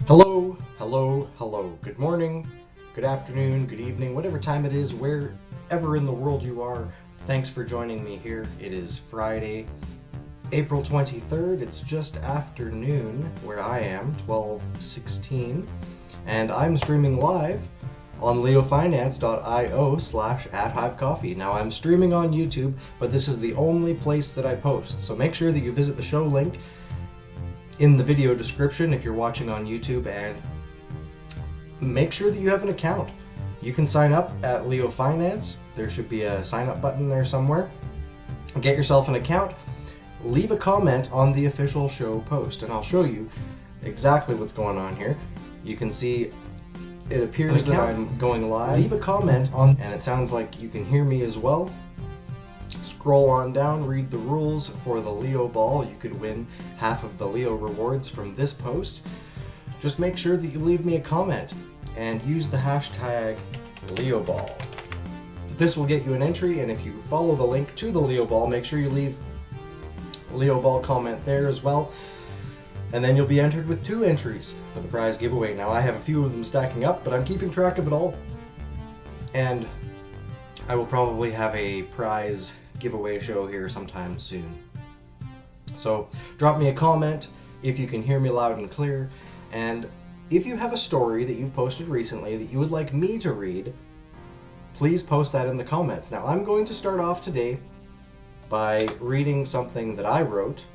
Hello, hello, hello. Good morning, good afternoon, good evening, whatever time it is, wherever in the world you are. Thanks for joining me here. It is Friday, April 23rd. It's just after noon where I am, 12:16, and I'm streaming live on leofinance.io/@hivecoffee. Now I'm streaming on YouTube, but this is the only place that I post. So make sure that you visit the show link in the video description if you're watching on YouTube, and make sure that you have an account. You can sign up at LeoFinance. There should be a sign up button there somewhere. Get yourself an account, leave a comment on the official show post, and I'll show you exactly what's going on here. You can see it appears that I'm going live. Leave a comment on, and it sounds like you can hear me as well. Scroll on down, read the rules for the Leo Ball. You could win half of the Leo rewards from this post. Just make sure that you leave me a comment and use the hashtag LeoBall. This will get you an entry, and if you follow the link to the Leo Ball, make sure you leave a Leo Ball comment there as well. And then you'll be entered with 2 entries for the prize giveaway. Now I have a few of them stacking up, but I'm keeping track of it all. And I will probably have a prize giveaway show here sometime soon. So drop me a comment if you can hear me loud and clear, and if you have a story that you've posted recently that you would like me to read, please post that in the comments. Now I'm going to start off today by reading something that I wrote,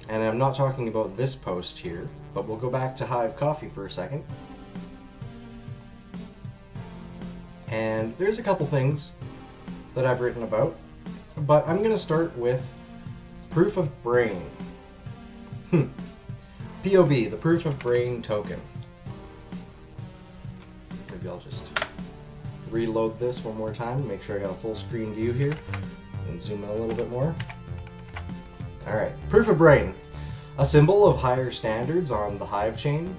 and I'm not talking about this post here, but we'll go back to Hive Coffee for a second. And there's a couple things that I've written about, but I'm going to start with Proof of Brain. POB, the Proof of Brain token. Maybe I'll just reload this one more time, make sure I got a full screen view here, and zoom in a little bit more. Alright, Proof of Brain, a symbol of higher standards on the Hive chain.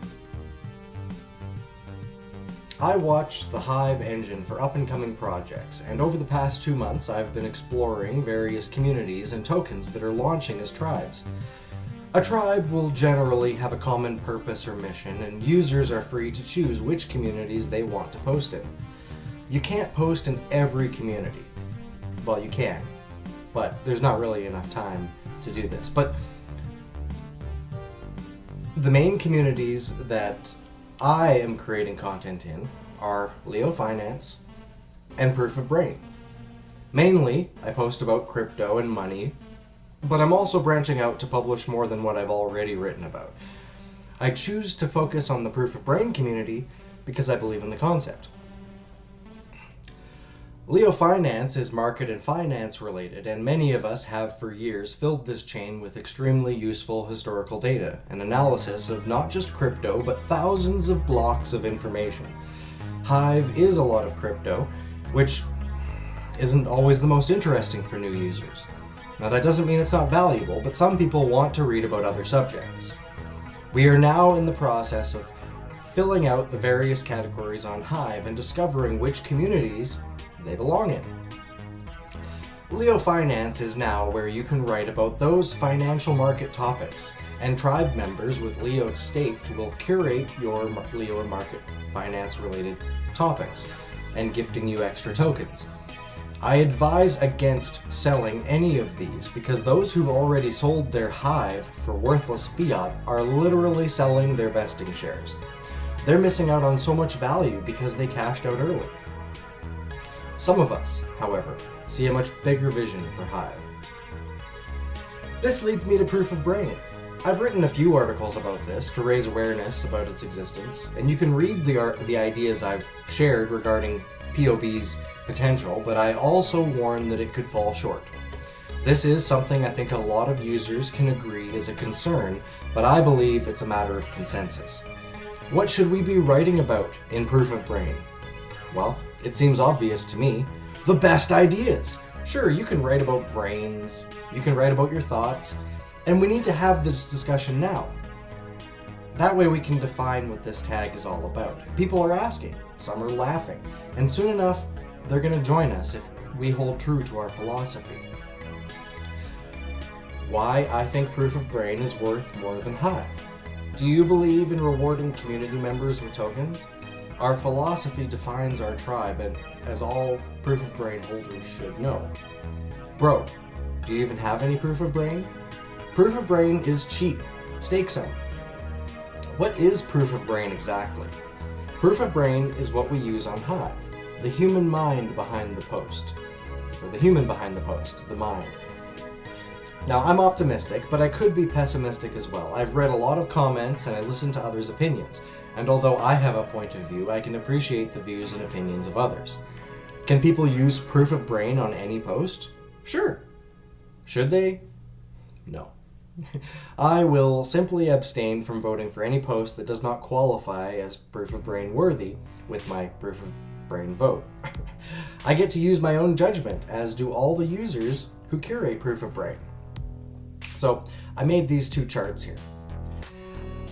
I watch the Hive engine for up-and-coming projects, and over the past 2 months I've been exploring various communities and tokens that are launching as tribes. A tribe will generally have a common purpose or mission, and users are free to choose which communities they want to post in. You can't post in every community. Well, you can, but there's not really enough time to do this. But the main communities that I am creating content in are LeoFinance and Proof of Brain. Mainly, I post about crypto and money, but I'm also branching out to publish more than what I've already written about. I choose to focus on the Proof of Brain community because I believe in the concept. LeoFinance is market and finance related, and many of us have for years filled this chain with extremely useful historical data and analysis of not just crypto, but thousands of blocks of information. Hive is a lot of crypto, which isn't always the most interesting for new users. Now that doesn't mean it's not valuable, but some people want to read about other subjects. We are now in the process of filling out the various categories on Hive and discovering which communities they belong in. LeoFinance is now where you can write about those financial market topics, and tribe members with Leo staked will curate your Leo market finance related topics and gifting you extra tokens. I advise against selling any of these because those who've already sold their Hive for worthless fiat are literally selling their vesting shares. They're missing out on so much value because they cashed out early. Some of us, however, see a much bigger vision for Hive. This leads me to Proof of Brain. I've written a few articles about this to raise awareness about its existence, and you can read the ideas I've shared regarding POB's potential, but I also warn that it could fall short. This is something I think a lot of users can agree is a concern, but I believe it's a matter of consensus. What should we be writing about in Proof of Brain? Well, it seems obvious to me. The best ideas! Sure, you can write about brains, you can write about your thoughts, and we need to have this discussion now. That way we can define what this tag is all about. People are asking, some are laughing, and soon enough, they're going to join us if we hold true to our philosophy. Why I think Proof of Brain is worth more than Hive. Do you believe in rewarding community members with tokens? Our philosophy defines our tribe, and as all Proof of Brain holders should know. Bro, do you even have any Proof of Brain? Proof of Brain is cheap. Stake some. What is Proof of Brain exactly? Proof of Brain is what we use on Hive, the human mind behind the post. Or the human behind the post, the mind. Now, I'm optimistic, but I could be pessimistic as well. I've read a lot of comments and I listen to others' opinions. And although I have a point of view, I can appreciate the views and opinions of others. Can people use Proof of Brain on any post? Sure. Should they? No. I will simply abstain from voting for any post that does not qualify as Proof of Brain worthy with my Proof of Brain vote. I get to use my own judgment, as do all the users who curate Proof of Brain. So I made these two charts here.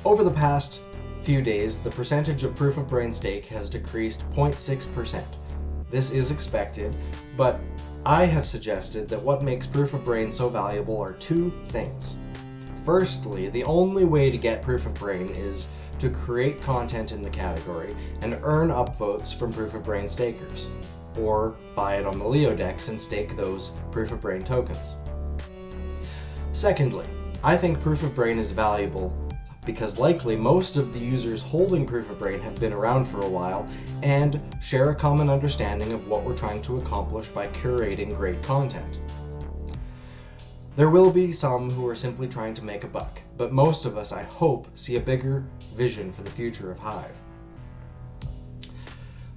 Over the past few days, the percentage of Proof of Brain stake has decreased 0.6%. This is expected, but I have suggested that what makes Proof of Brain so valuable are two things. Firstly, the only way to get Proof of Brain is to create content in the category and earn upvotes from Proof of Brain stakers, or buy it on the LeoDex and stake those Proof of Brain tokens. Secondly, I think Proof of Brain is valuable because likely most of the users holding Proof of Brain have been around for a while and share a common understanding of what we're trying to accomplish by curating great content. There will be some who are simply trying to make a buck, but most of us, I hope, see a bigger vision for the future of Hive.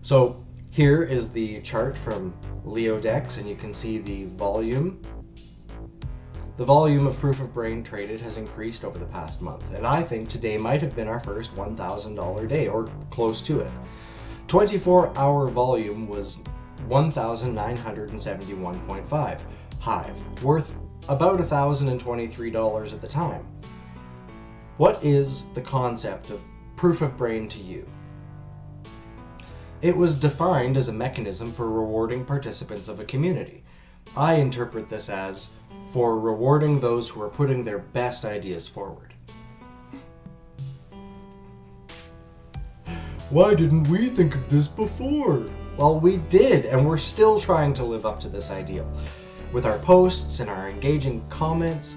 So here is the chart from LeoDex, and you can see the volume. The volume of Proof of Brain traded has increased over the past month, and I think today might have been our first $1,000 day, or close to it. 24-hour volume was 1,971.5 Hive, worth about $1,023 at the time. What is the concept of Proof of Brain to you? It was defined as a mechanism for rewarding participants of a community. I interpret this as for rewarding those who are putting their best ideas forward. Why didn't we think of this before? Well, we did, and we're still trying to live up to this ideal. With our posts and our engaging comments,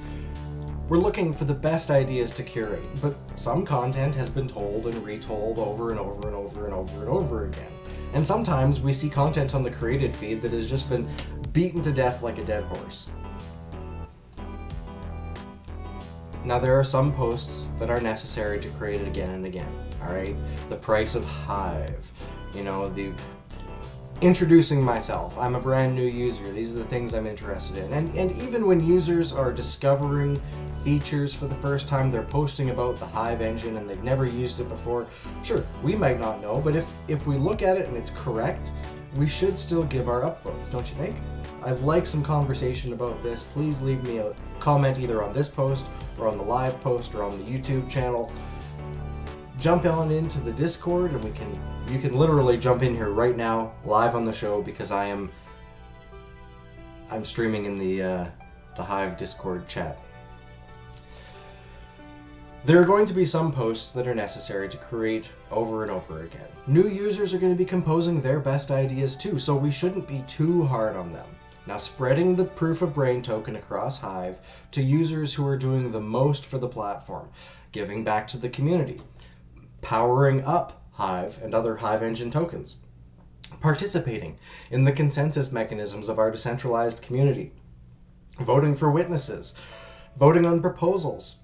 we're looking for the best ideas to curate, but some content has been told and retold over and over and over and over and over again. And sometimes we see content on the created feed that has just been beaten to death like a dead horse. Now, there are some posts that are necessary to create it again and again, alright? The price of Hive, the introducing myself, I'm a brand new user, these are the things I'm interested in. And even when users are discovering features for the first time, they're posting about the Hive engine and they've never used it before. Sure, we might not know, but if we look at it and it's correct, we should still give our upvotes, don't you think? I'd like some conversation about this. Please leave me a comment either on this post or on the live post or on the YouTube channel. Jump on into the Discord and you can literally jump in here right now live on the show because I'm streaming in the Hive Discord chat. There are going to be some posts that are necessary to create over and over again. New users are going to be composing their best ideas too, so we shouldn't be too hard on them. Now, spreading the Proof of Brain token across Hive to users who are doing the most for the platform, giving back to the community, powering up Hive and other Hive engine tokens, participating in the consensus mechanisms of our decentralized community, voting for witnesses, voting on proposals.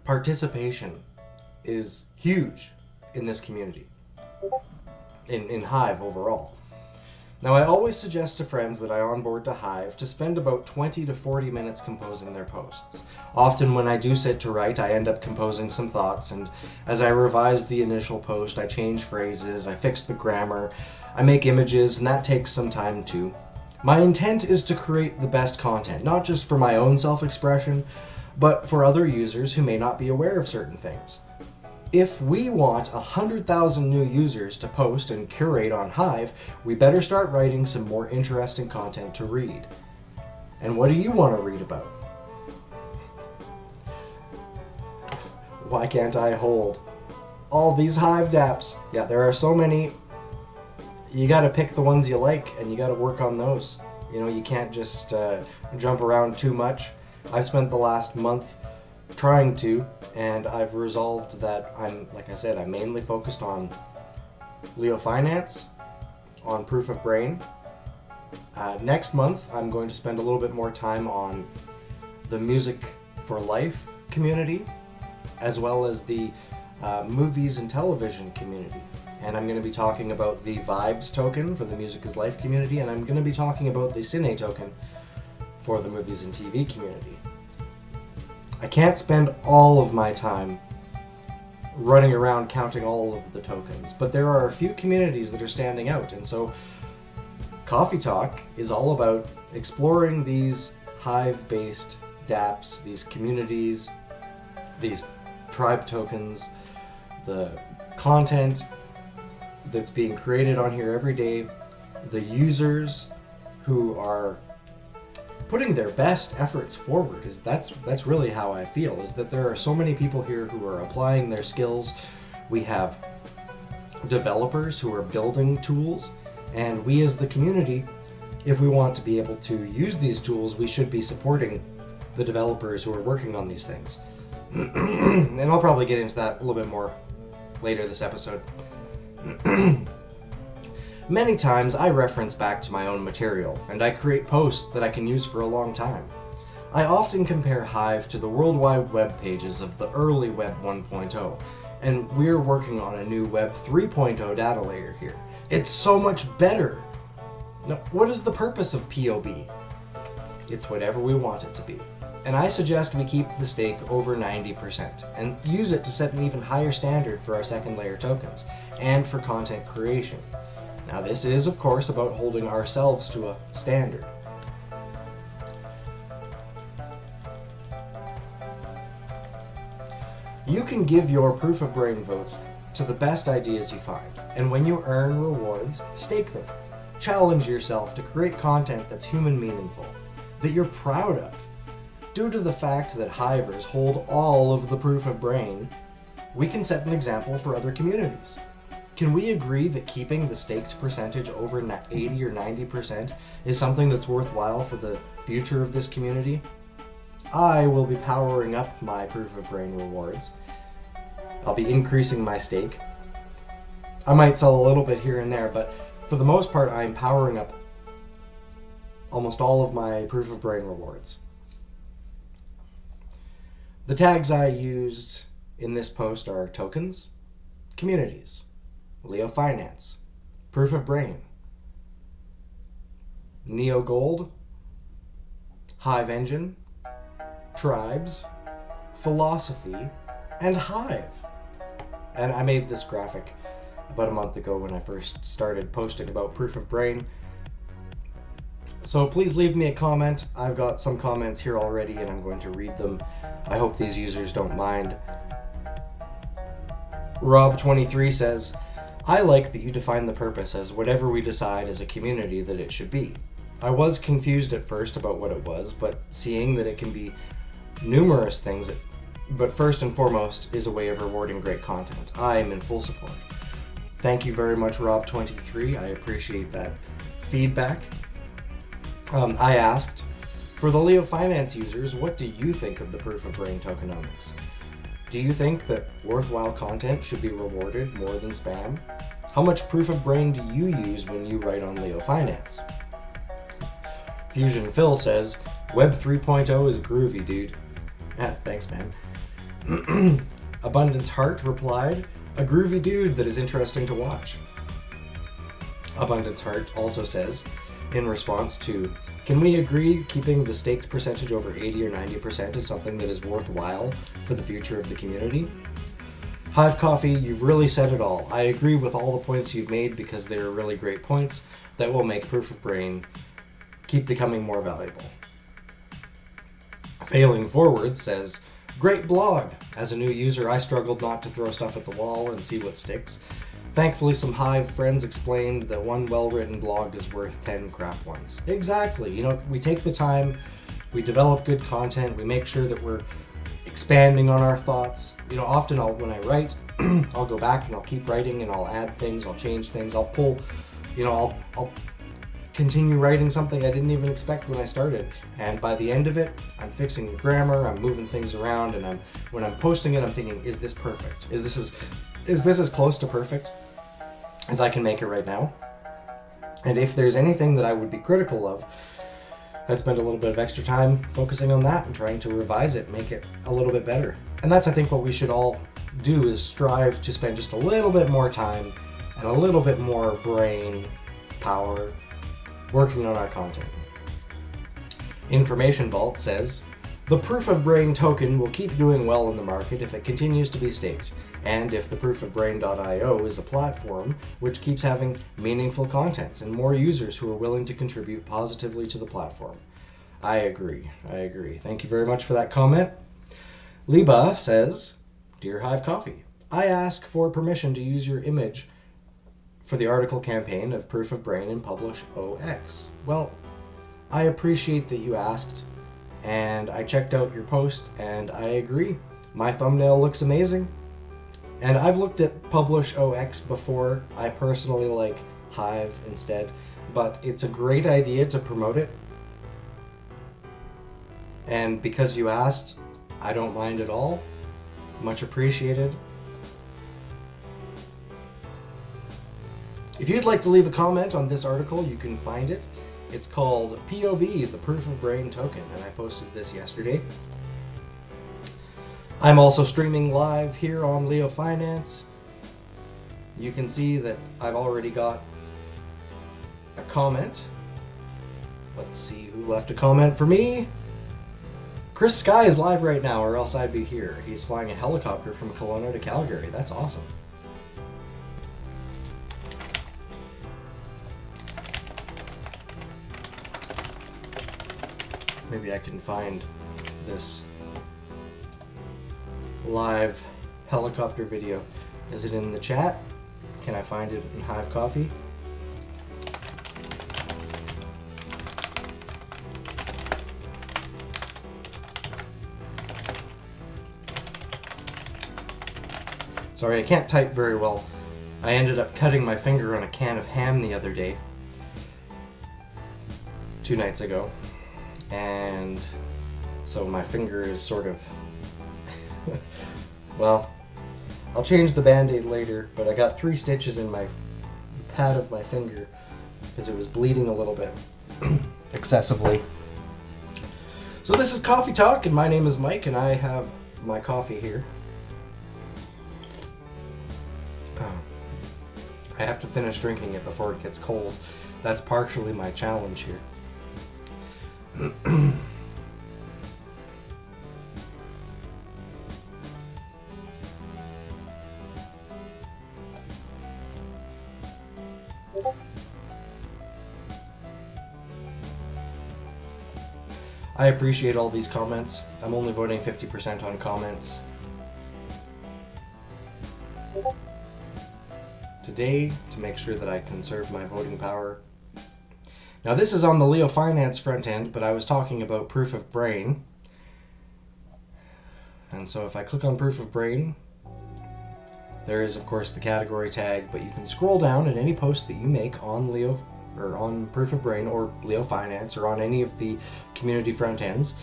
Participation is huge in this community, in Hive overall. Now, I always suggest to friends that I onboard to Hive to spend about 20 to 40 minutes composing their posts. Often when I do sit to write, I end up composing some thoughts, and as I revise the initial post, I change phrases, I fix the grammar, I make images, and that takes some time too. My intent is to create the best content, not just for my own self-expression, but for other users who may not be aware of certain things. If we want 100,000 new users to post and curate on Hive, we better start writing some more interesting content to read. And what do you want to read about? Why can't I hold all these Hive dApps? Yeah, there are so many. You gotta pick the ones you like, and you gotta work on those. You know, you can't just jump around too much. I've spent the last month trying to, and I've resolved that I'm mainly focused on LeoFinance, on Proof of Brain. Next month, I'm going to spend a little bit more time on the Music for Life community, as well as the movies and television community. And I'm going to be talking about the Vibes token for the Music is Life community, and I'm going to be talking about the Cine token for the movies and TV community. I can't spend all of my time running around counting all of the tokens, but there are a few communities that are standing out, and so CoffeeTalk is all about exploring these Hive-based dApps, these communities, these tribe tokens, the content that's being created on here every day, the users who are putting their best efforts forward. That's really how I feel, is that there are so many people here who are applying their skills. We have developers who are building tools, and we as the community, if we want to be able to use these tools, we should be supporting the developers who are working on these things. And I'll probably get into that a little bit more later this episode. Many times I reference back to my own material, and I create posts that I can use for a long time. I often compare Hive to the World Wide Web pages of the early Web 1.0, and we're working on a new Web 3.0 data layer here. It's so much better! Now, what is the purpose of POB? It's whatever we want it to be. And I suggest we keep the stake over 90% and use it to set an even higher standard for our second layer tokens and for content creation. Now this is, of course, about holding ourselves to a standard. You can give your Proof of Brain votes to the best ideas you find, and when you earn rewards, stake them. Challenge yourself to create content that's human meaningful, that you're proud of. Due to the fact that Hivers hold all of the Proof of Brain, we can set an example for other communities. Can we agree that keeping the staked percentage over 80 or 90% is something that's worthwhile for the future of this community? I will be powering up my Proof of Brain rewards. I'll be increasing my stake. I might sell a little bit here and there, but for the most part, I'm powering up almost all of my Proof of Brain rewards. The tags I used in this post are tokens, communities, LeoFinance, Proof of Brain, Neo Gold, Hive Engine, Tribes, Philosophy, and Hive. And I made this graphic about a month ago when I first started posting about Proof of Brain. So please leave me a comment. I've got some comments here already and I'm going to read them. I hope these users don't mind. Rob23 says, I like that you define the purpose as whatever we decide as a community that it should be. I was confused at first about what it was, but seeing that it can be numerous things, but first and foremost is a way of rewarding great content. I am in full support. Thank you very much, Rob23. I appreciate that feedback. I asked, for the LeoFinance users, what do you think of the Proof of Brain tokenomics? Do you think that worthwhile content should be rewarded more than spam? How much Proof of Brain do you use when you write on LeoFinance? Fusion Phil says, Web 3.0 is groovy, dude. Yeah, thanks, man. Abundance Heart replied, a groovy dude that is interesting to watch. Abundance Heart also says, in response to, can we agree keeping the staked percentage over 80 or 90% is something that is worthwhile for the future of the community? Hive Coffee, you've really said it all. I agree with all the points you've made because they are really great points that will make Proof of Brain keep becoming more valuable. Failing Forward says, great blog. As a new user, I struggled not to throw stuff at the wall and see what sticks. Thankfully, some Hive friends explained that one well-written blog is worth 10 crap ones. Exactly. You know, we take the time, we develop good content, we make sure that we're expanding on our thoughts. You know, often when I write, I'll go back and I'll keep writing and I'll add things, I'll change things, I'll pull, you know, I'll continue writing something I didn't even expect when I started. And by the end of it, I'm fixing the grammar, I'm moving things around, and when I'm posting it, I'm thinking, is this perfect? Is this as close to perfect as I can make it right now? And if there's anything that I would be critical of, I'd spend a little bit of extra time focusing on that and trying to revise it, make it a little bit better. And that's, I think, what we should all do, is strive to spend just a little bit more time and a little bit more brain power working on our content. Information Vault says, the Proof of Brain token will keep doing well in the market if it continues to be staked, and if the proofofbrain.io is a platform which keeps having meaningful contents and more users who are willing to contribute positively to the platform. I agree. Thank you very much for that comment. Liba says, Dear Hive Coffee, I ask for permission to use your image for the article campaign of Proof of Brain and publish OX. Well, I appreciate that you asked, and I checked out your post, and I agree. My thumbnail looks amazing. And I've looked at Publish OX before. I personally like Hive instead, but it's a great idea to promote it. And because you asked, I don't mind at all. Much appreciated. If you'd like to leave a comment on this article, you can find it. It's called POB, the Proof of Brain token, and I posted this yesterday. I'm also streaming live here on LeoFinance. You can see that I've already got a comment. Let's see who left a comment for me. Chris Sky is live right now, or else I'd be here. He's flying a helicopter from Kelowna to Calgary. That's awesome. Maybe I can find this live helicopter video. Is it in the chat? Can I find it in Hive Coffee? Sorry, I can't type very well. I ended up cutting my finger on a can of ham the other day. 2 nights ago. And so my finger is sort of well, I'll change the band-aid later, but I got 3 stitches in my pad of my finger because it was bleeding a little bit excessively. So this is Coffee Talk, and my name is Mike, and I have my coffee here. I have to finish drinking it before it gets cold. That's partially my challenge here. I appreciate all these comments. I'm only voting 50% on comments today to make sure that I conserve my voting power. Now this is on the LeoFinance front end, but I was talking about Proof of Brain. And so if I click on Proof of Brain, there is of course the category tag, but you can scroll down at any post that you make on on Proof of Brain or LeoFinance or on any of the community front ends.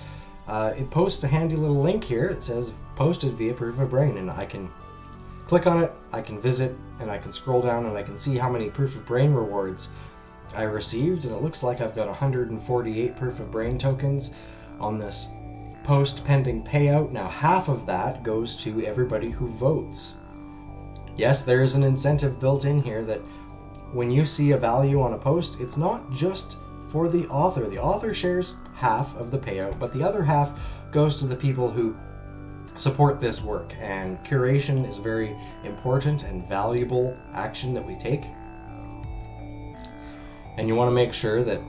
It posts a handy little link here that says posted via Proof of Brain, and I can click on it, I can visit, and I can scroll down and I can see how many Proof of Brain rewards I received, and it looks like I've got 148 Proof of Brain tokens on this post pending payout. Now half of that goes to everybody who votes. Yes, there is an incentive built in here that when you see a value on a post, it's not just for the author. The author shares half of the payout, but the other half goes to the people who support this work. And curation is a very important and valuable action that we take. And you want to make sure that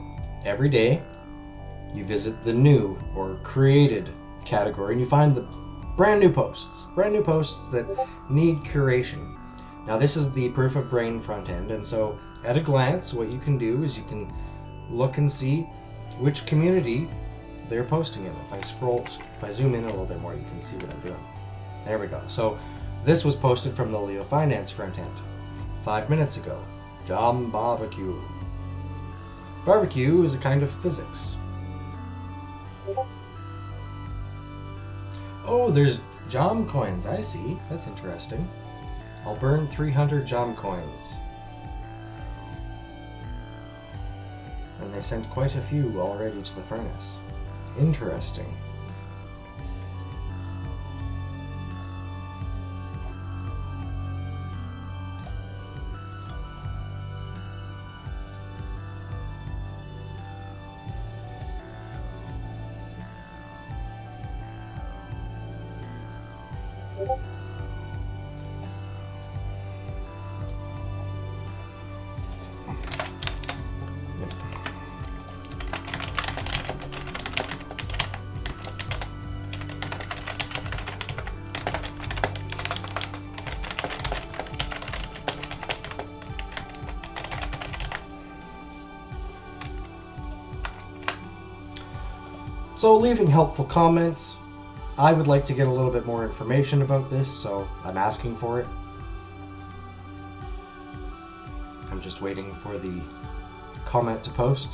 every day you visit the new or created category and you find the brand new posts that need curation. Now this is the Proof of Brain front end, and so at a glance what you can do is you can look and see which community they're posting it. If I zoom in a little bit more, you can see what I'm doing. There we go. So this was posted from the LeoFinance front end 5 minutes ago. Jam barbecue. Barbecue is a kind of physics. Oh, there's Jam coins. I see. That's interesting. I'll burn 300 Jam coins. And they've sent quite a few already to the furnace. Interesting. So leaving helpful comments. I would like to get a little bit more information about this, so I'm asking for it. I'm just waiting for the comment to post.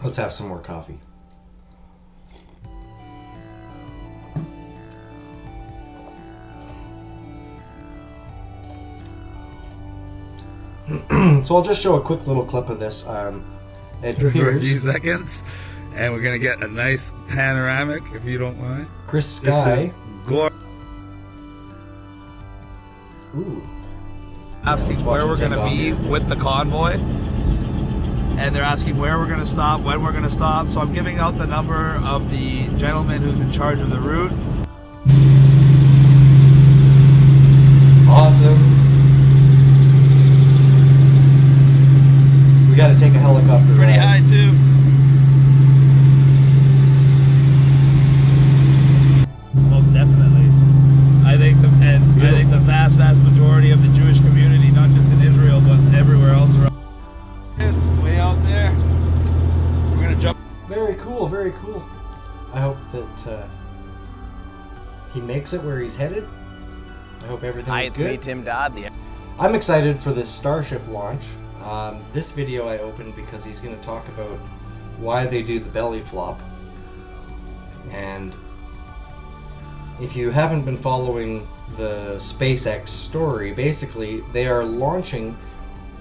Let's have some more coffee. So I'll just show a quick little clip of this. It appears... For a few seconds. And we're going to get a nice panoramic, if you don't mind. Chris Sky. Ooh. Asking where we're going to be with the convoy. And they're asking where we're going to stop, when we're going to stop. So I'm giving out the number of the gentleman who's in charge of the route. Awesome. We got to take a helicopter Pretty ride. high, too. Definitely. I think the vast majority of the Jewish community, not just in Israel, but everywhere else around. It's way out there. We're gonna jump. Very cool, very cool. I hope that he makes it where he's headed. I hope everything's Hi, good. it's me, Tim Dodd. I'm excited for this Starship launch. This video I opened because he's going to talk about why they do the belly flop. And if you haven't been following the SpaceX story, basically they are launching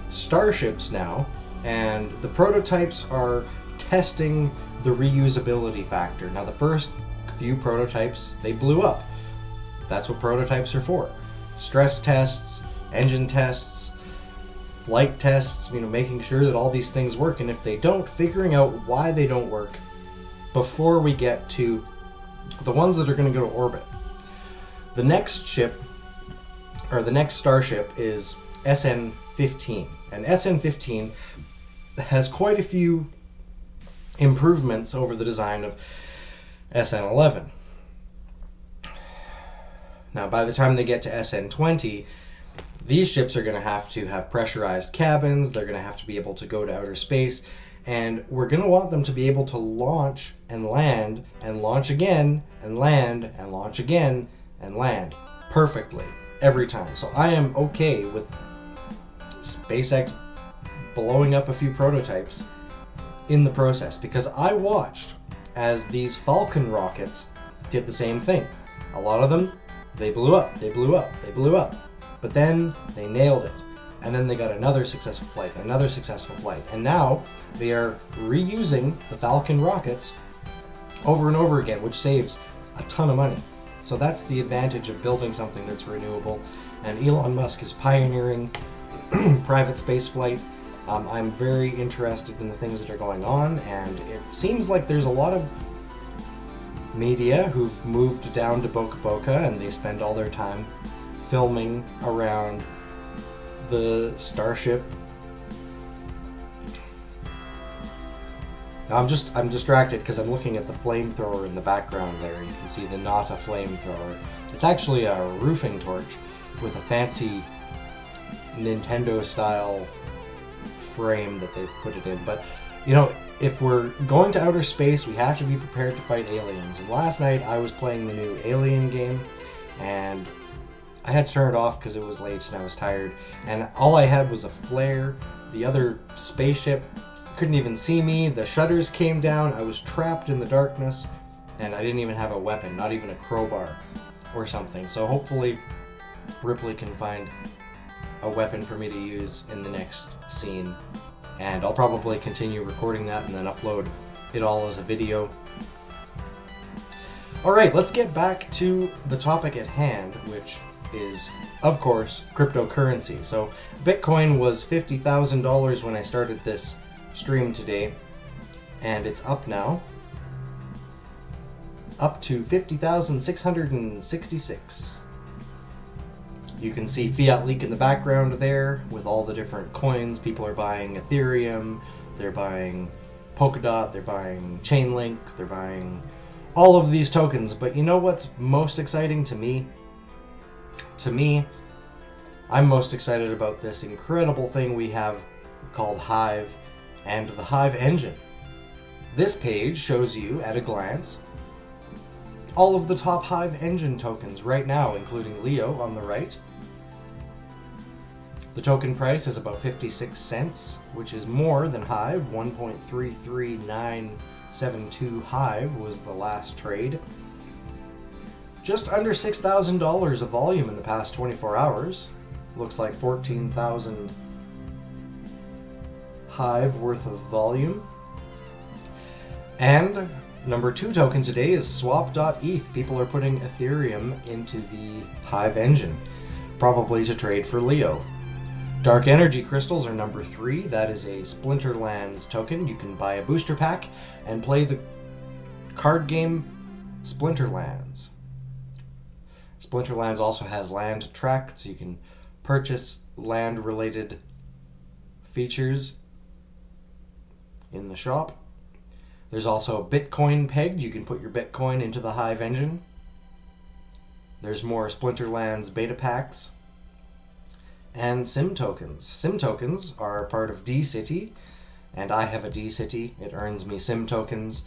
Starships now, and the prototypes are testing the reusability factor. Now the first few prototypes, they blew up. That's what prototypes are for. Stress tests, engine tests, flight tests, making sure that all these things work, and if they don't, figuring out why they don't work before we get to the ones that are going to go to orbit. The next ship, or the next Starship, is SN-15. And SN-15 has quite a few improvements over the design of SN-11. Now, by the time they get to SN-20, these ships are going to have pressurized cabins, they're going to have to be able to go to outer space, and we're going to want them to be able to launch and land and launch again and land and launch again and land perfectly every time. So I am okay with SpaceX blowing up a few prototypes in the process, because I watched as these Falcon rockets did the same thing. A lot of them, they blew up, they blew up, they blew up, but then they nailed it. And then they got another successful flight, and now they are reusing the Falcon rockets over and over again, which saves a ton of money. So that's the advantage of building something that's renewable, and Elon Musk is pioneering private space flight. I'm very interested in the things that are going on, and it seems like there's a lot of media who've moved down to Boca Boca, and they spend all their time filming around the Starship. I'm distracted because I'm looking at the flamethrower in the background there. You can see the not a flamethrower. It's actually a roofing torch with a fancy Nintendo style frame that they've put it in. But if we're going to outer space, we have to be prepared to fight aliens. And last night I was playing the new Alien game, and I had to turn it off because it was late and I was tired. And all I had was a flare. The other spaceship couldn't even see me. The shutters came down. I was trapped in the darkness, and I didn't even have a weapon, not even a crowbar or something. So hopefully Ripley can find a weapon for me to use in the next scene. And I'll probably continue recording that and then upload it all as a video. Alright, let's get back to the topic at hand, which is, of course, cryptocurrency. So Bitcoin was $50,000 when I started this stream today, and it's up now, up to 50,666. You can see Fiat Leak in the background there with all the different coins. People are buying Ethereum, they're buying Polkadot, they're buying Chainlink, they're buying all of these tokens. But you know what's most exciting to me? To me, I'm most excited about this incredible thing we have called Hive and the Hive engine. This page shows you at a glance all of the top Hive engine tokens right now, including Leo on the right. The token price is about 56 cents, which is more than Hive. 1.33972 Hive was the last trade. Just under $6,000 of volume in the past 24 hours. Looks like 14,000 Hive worth of volume. And number 2 token today is swap.eth. People are putting Ethereum into the Hive engine, probably to trade for Leo. Dark energy crystals are number 3. That is a Splinterlands token. You can buy a booster pack and play the card game Splinterlands. Splinterlands also has land track, so you can purchase land-related features in the shop. There's also Bitcoin pegged. You can put your Bitcoin into the Hive engine. There's more Splinterlands beta packs. And Sim tokens. Sim tokens are part of D-City, and I have a D-City. It earns me Sim tokens.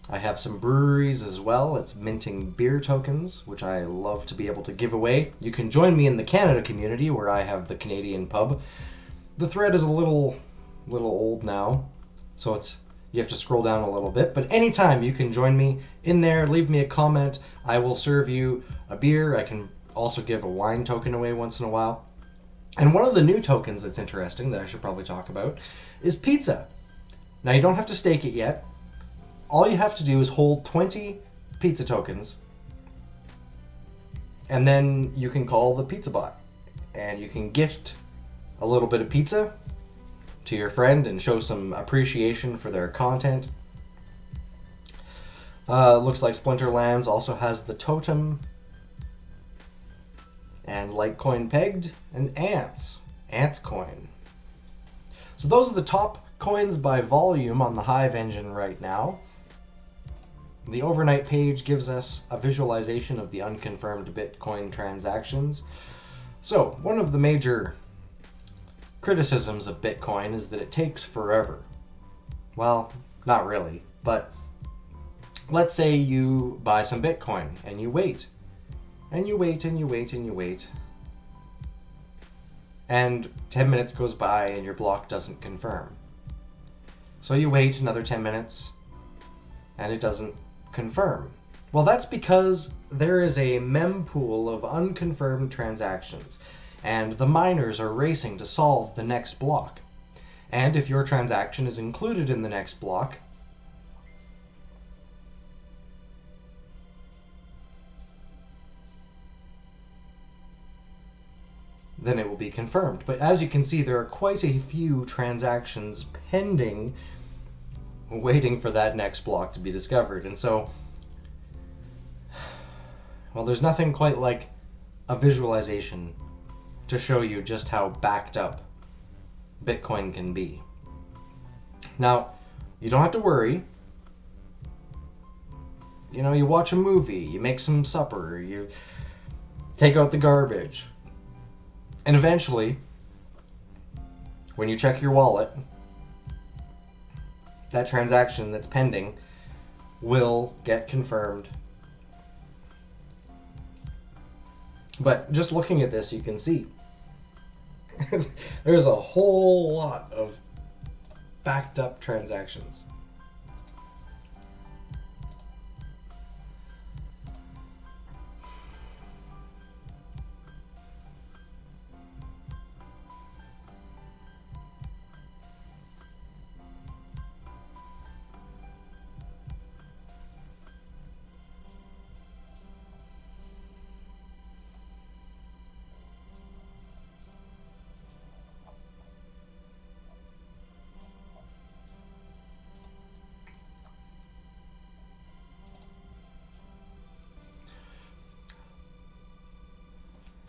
I have some breweries as well. It's minting beer tokens, which I love to be able to give away. You can join me in the Canada community, where I have the Canadian pub. The thread is a little old now, so you have to scroll down a little bit. But anytime you can join me in there, leave me a comment. I will serve you a beer. I can also give a wine token away once in a while. And one of the new tokens that's interesting that I should probably talk about is pizza. Now, you don't have to stake it yet. All you have to do is hold 20 pizza tokens, and then you can call the pizza bot, and you can gift a little bit of pizza to your friend and show some appreciation for their content. Looks like Splinterlands also has the totem, and Litecoin pegged, and Ants coin. So those are the top coins by volume on the Hive engine right now. The overnight page gives us a visualization of the unconfirmed Bitcoin transactions. So, one of the major criticisms of Bitcoin is that it takes forever. Well, not really, but let's say you buy some Bitcoin and you wait. And you wait and you wait and you wait. And 10 minutes goes by and your block doesn't confirm. So you wait another 10 minutes and it doesn't confirm. Well, that's because there is a mempool of unconfirmed transactions, and the miners are racing to solve the next block. And if your transaction is included in the next block, then it will be confirmed. But as you can see, there are quite a few transactions pending, waiting for that next block to be discovered. And so, well, there's nothing quite like a visualization to show you just how backed up Bitcoin can be. Now, you don't have to worry. You know, you watch a movie, you make some supper, you take out the garbage, and eventually, when you check your wallet, that transaction that's pending will get confirmed. But just looking at this, you can see there's a whole lot of backed up transactions.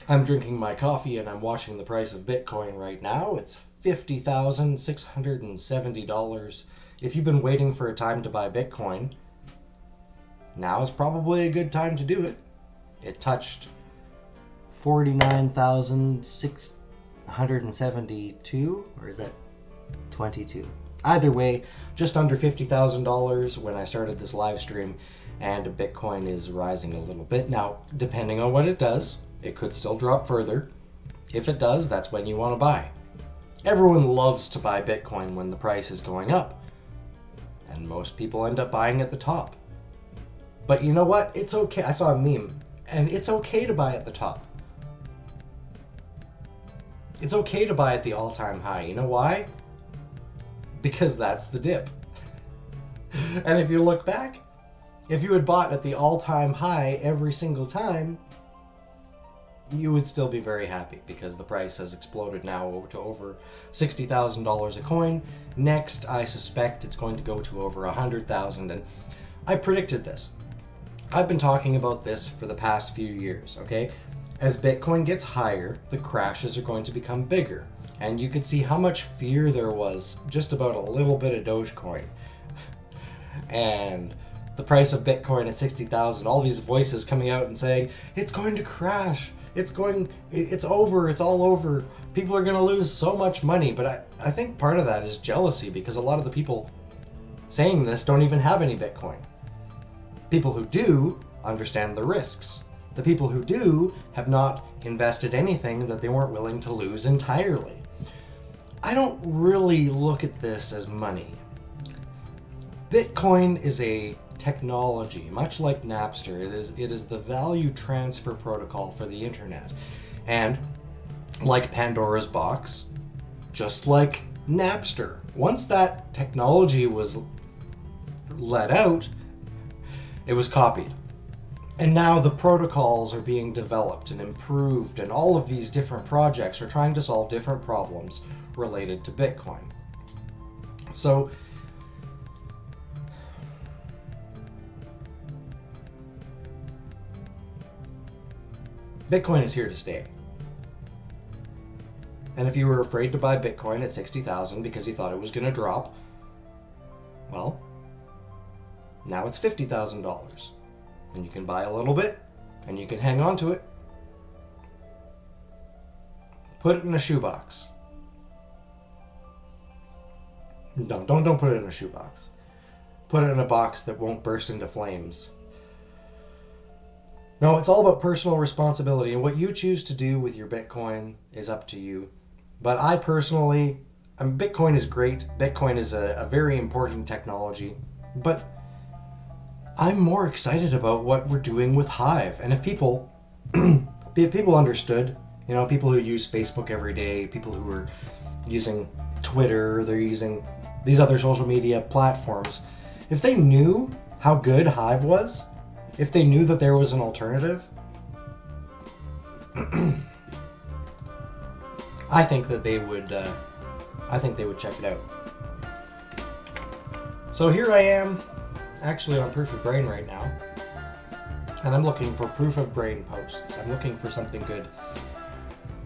I'm drinking my coffee and I'm watching the price of Bitcoin right now. It's $50,670. If you've been waiting for a time to buy Bitcoin, now is probably a good time to do it. It touched 49,672, or is that 22? Either way, just under $50,000 when I started this live stream, and Bitcoin is rising a little bit. Now, depending on what it does, it could still drop further. If it does, that's when you want to buy. Everyone loves to buy Bitcoin when the price is going up, and most people end up buying at the top. But you know what? It's okay. I saw a meme, and it's okay to buy at the top. It's okay to buy at the all-time high. You know why? Because that's the dip. And if you look back, if you had bought at the all-time high every single time, you would still be very happy because the price has exploded now to over $60,000 a coin. Next, I suspect it's going to go to over $100,000, and I predicted this. I've been talking about this for the past few years, okay? As Bitcoin gets higher, the crashes are going to become bigger, and you could see how much fear there was just about a little bit of Dogecoin. And the price of Bitcoin at 60,000, all these voices coming out and saying, it's going to crash. It's over, it's all over. People are going to lose so much money. But I think part of that is jealousy, because a lot of the people saying this don't even have any Bitcoin. People who do understand the risks. The people who do have not invested anything that they weren't willing to lose entirely. I don't really look at this as money. Bitcoin is a technology, much like Napster. It is the value transfer protocol for the internet. And like Pandora's box, just like Napster, once that technology was let out, it was copied. And now the protocols are being developed and improved, and all of these different projects are trying to solve different problems related to Bitcoin. So Bitcoin is here to stay. And if you were afraid to buy Bitcoin at 60,000 because you thought it was going to drop, well, now it's $50,000. And you can buy a little bit, and you can hang on to it. Put it in a shoebox. No, don't put it in a shoebox. Put it in a box that won't burst into flames. No, it's all about personal responsibility, and what you choose to do with your Bitcoin is up to you. But I personally, Bitcoin is great. Bitcoin is a very important technology, but I'm more excited about what we're doing with Hive. And if people understood, people who use Facebook every day, people who are using Twitter, they're using these other social media platforms, if they knew how good Hive was, if they knew that there was an alternative, I think that they would check it out. So here I am, actually on Proof of Brain right now, and I'm looking for Proof of Brain posts. I'm looking for something good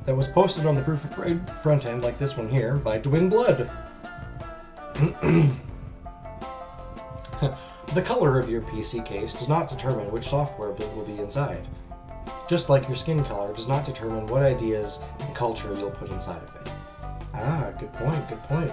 that was posted on the Proof of Brain front end, like this one here, by Dwin Blood. The color of your PC case does not determine which software will be inside. Just like your skin color does not determine what ideas and culture you'll put inside of it. Ah, good point.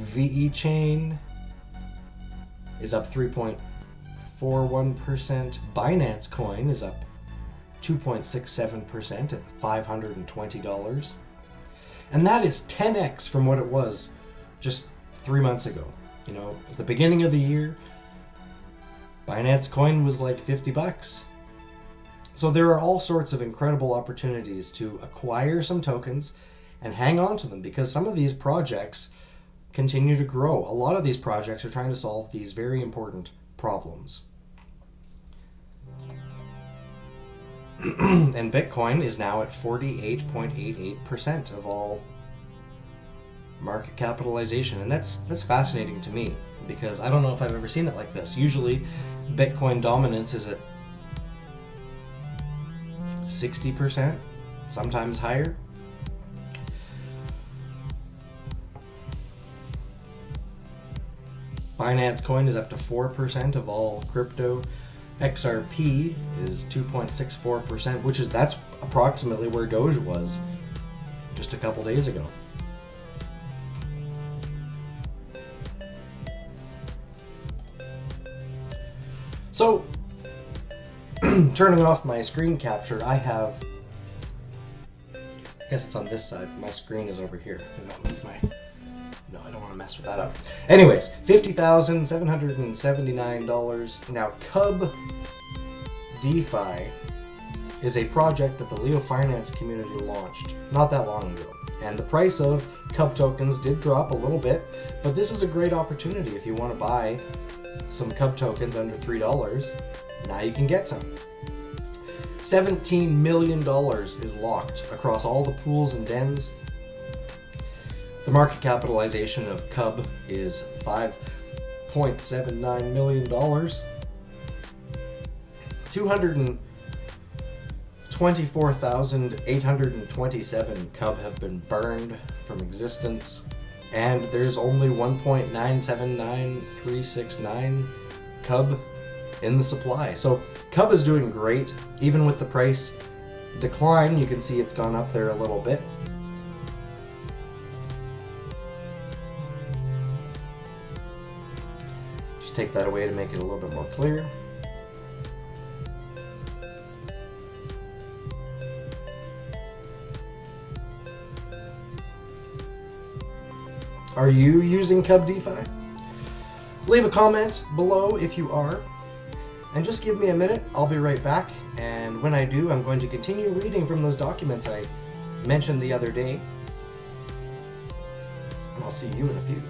VE Chain is up 3.41%. Binance Coin is up 2.67% at $520. And that is 10x from what it was just 3 months ago. You know, at the beginning of the year, Binance Coin was like $50. So there are all sorts of incredible opportunities to acquire some tokens and hang on to them, because some of these projects continue to grow. A lot of these projects are trying to solve these very important problems. And Bitcoin is now at 48.88% of all market capitalization. And that's fascinating to me, because I don't know if I've ever seen it like this. Usually Bitcoin dominance is at 60%, sometimes higher. Binance Coin is up to 4% of all crypto. XRP is 2.64%, that's approximately where Doge was just a couple days ago. So, turning off my screen capture, I guess it's on this side. My screen is over here. No, I don't want to mess with that up. Anyways, $50,779. Now, Cub DeFi is a project that the LeoFinance community launched not that long ago. And the price of Cub tokens did drop a little bit, but this is a great opportunity if you want to buy some Cub tokens under $3. Now you can get some. $17 million is locked across all the pools and dens. The market capitalization of Cub is $5.79 million. 224,827 Cub have been burned from existence, and there's only 1.979369 Cub in the supply. So Cub is doing great, even with the price decline. You can see it's gone up there a little bit. Just take that away to make it a little bit more clear. Are you using Cub DeFi? Leave a comment below if you are. And just give me a minute, I'll be right back. And when I do, I'm going to continue reading from those documents I mentioned the other day. And I'll see you in a few.